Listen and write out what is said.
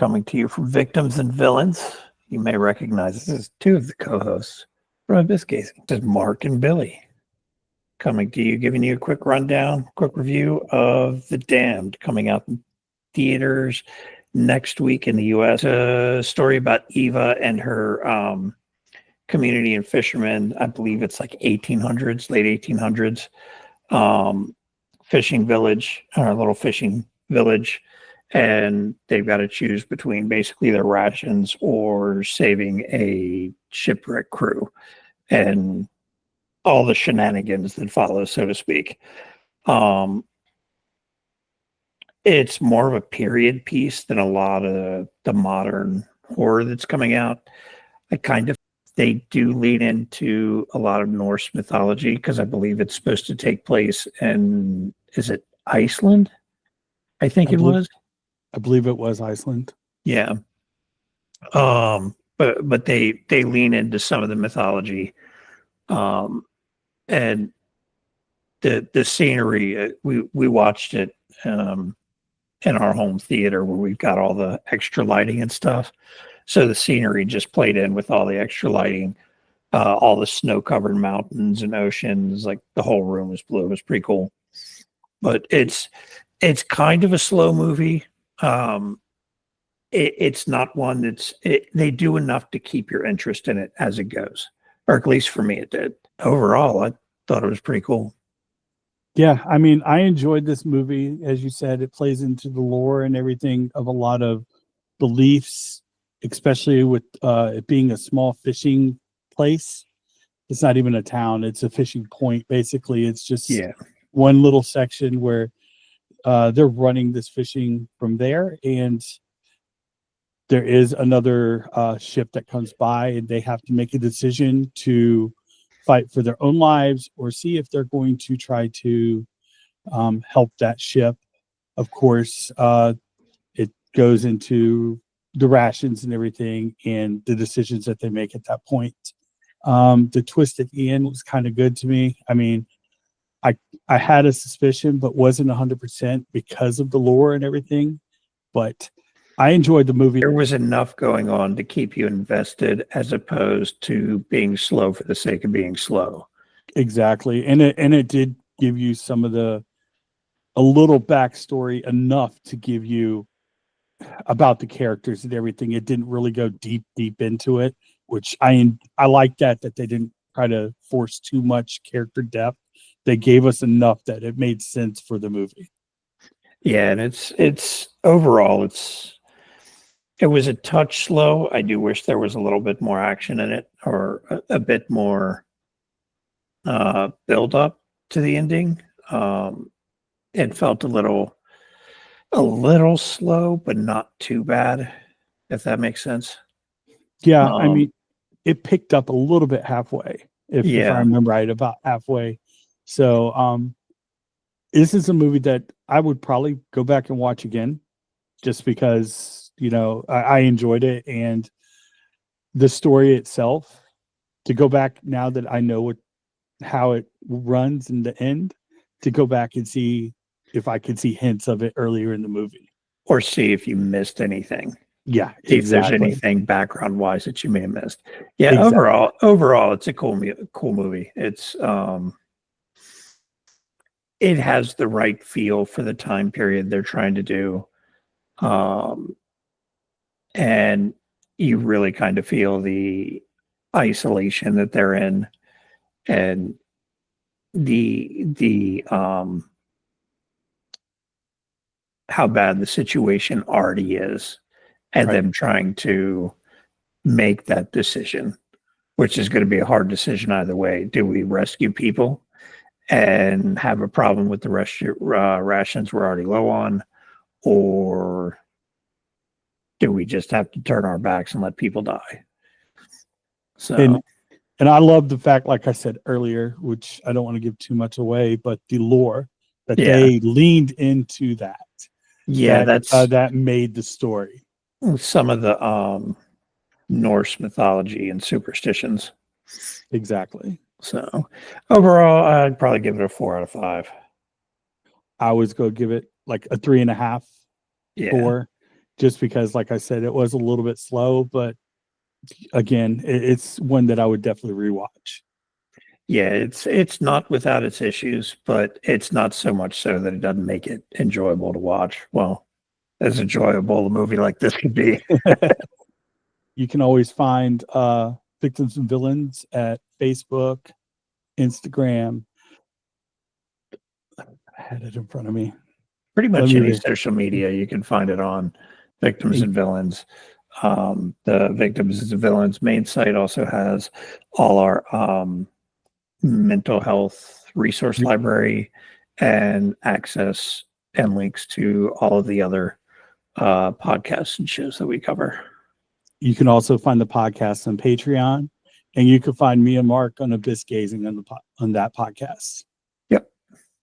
coming to you from Victims and Villains. You may recognize this as two of the co-hosts. From in this case, this is Mark and Billy coming to you, giving you a quick rundown, quick review of The Damned, coming out in theaters next week in the U.S. A story about Eva and her community and fishermen. I believe it's like 1800s, late 1800s, fishing village, or a little fishing village. And they've got to choose between basically their rations or saving a shipwreck crew and all the shenanigans that follow, so to speak. It's more of a period piece than a lot of the modern horror that's coming out. They do lean into a lot of Norse mythology because I believe it's supposed to take place in, is it Iceland? I believe it was Iceland. Yeah. But they lean into some of the mythology. And the scenery, we watched it in our home theater where we've got all the extra lighting and stuff. So the scenery just played in with all the extra lighting, all the snow-covered mountains and oceans. Like the whole room was blue. It was pretty cool. But it's kind of a slow movie. It's not one they do enough to keep your interest in it as it goes, or at least for me it did. Overall, I thought it was pretty cool. Yeah, I mean, I enjoyed this movie. As you said, it plays into the lore and everything of a lot of beliefs, especially with it being a small fishing place. It's not even a town, it's a fishing point. Basically, it's just one little section where they're running this fishing from there, and there is another ship that comes by, and they have to make a decision to fight for their own lives or see if they're going to try to help that ship. Of course, it goes into the rations and everything and the decisions that they make at that point. The twist at the end was kind of good to me. I mean, I had a suspicion, but wasn't 100% because of the lore and everything. But I enjoyed the movie. There was enough going on to keep you invested as opposed to being slow for the sake of being slow. Exactly. And it did give you some of a little backstory enough to give you about the characters and everything. It didn't really go deep into it, which I like that they didn't try to force too much character depth. They gave us enough that it made sense for the movie. Yeah, and it's overall it was a touch slow. I do wish there was a little bit more action in it, or a bit more build up to the ending. It felt a little slow, but not too bad, if that makes sense. Yeah, I mean, it picked up a little bit halfway, if I remember right, about halfway. So this is a movie that I would probably go back and watch again, just because I enjoyed it, and the story itself. To go back now that I know how it runs in the end, to go back and see if I could see hints of it earlier in the movie, or see if you missed anything. Yeah, exactly. If there's anything background wise that you may have missed. Yeah, exactly. Overall, it's a cool movie. It's it has the right feel for the time period they're trying to do. And you really kind of feel the isolation that they're in, and the how bad the situation already is, and them trying to make that decision, which is going to be a hard decision either way. Do we rescue people and have a problem with the rations we're already low on, or do we just have to turn our backs and let people die? So, and I love the fact, like I said earlier, which I don't want to give too much away, but the lore that they leaned into that. Yeah, that made the story. Some of the Norse mythology and superstitions. Exactly. So overall, I'd probably give it a 4 out of 5. I was going to give it like a 3.5, 4. just because, like I said, it was a little bit slow, but again, it's one that I would definitely rewatch. Yeah, it's not without its issues, but it's not so much so that it doesn't make it enjoyable to watch. Well, as enjoyable a movie like this could be. You can always find Victims and Villains at Facebook, Instagram. I had it in front of me. Pretty much Let me any read. social media, you can find it on Victims and Villains. The Victims and Villains main site also has all our mental health resource library and access and links to all of the other podcasts and shows that we cover. You can also find the podcast on Patreon, and you can find me and Mark on Abyss Gazing on that podcast.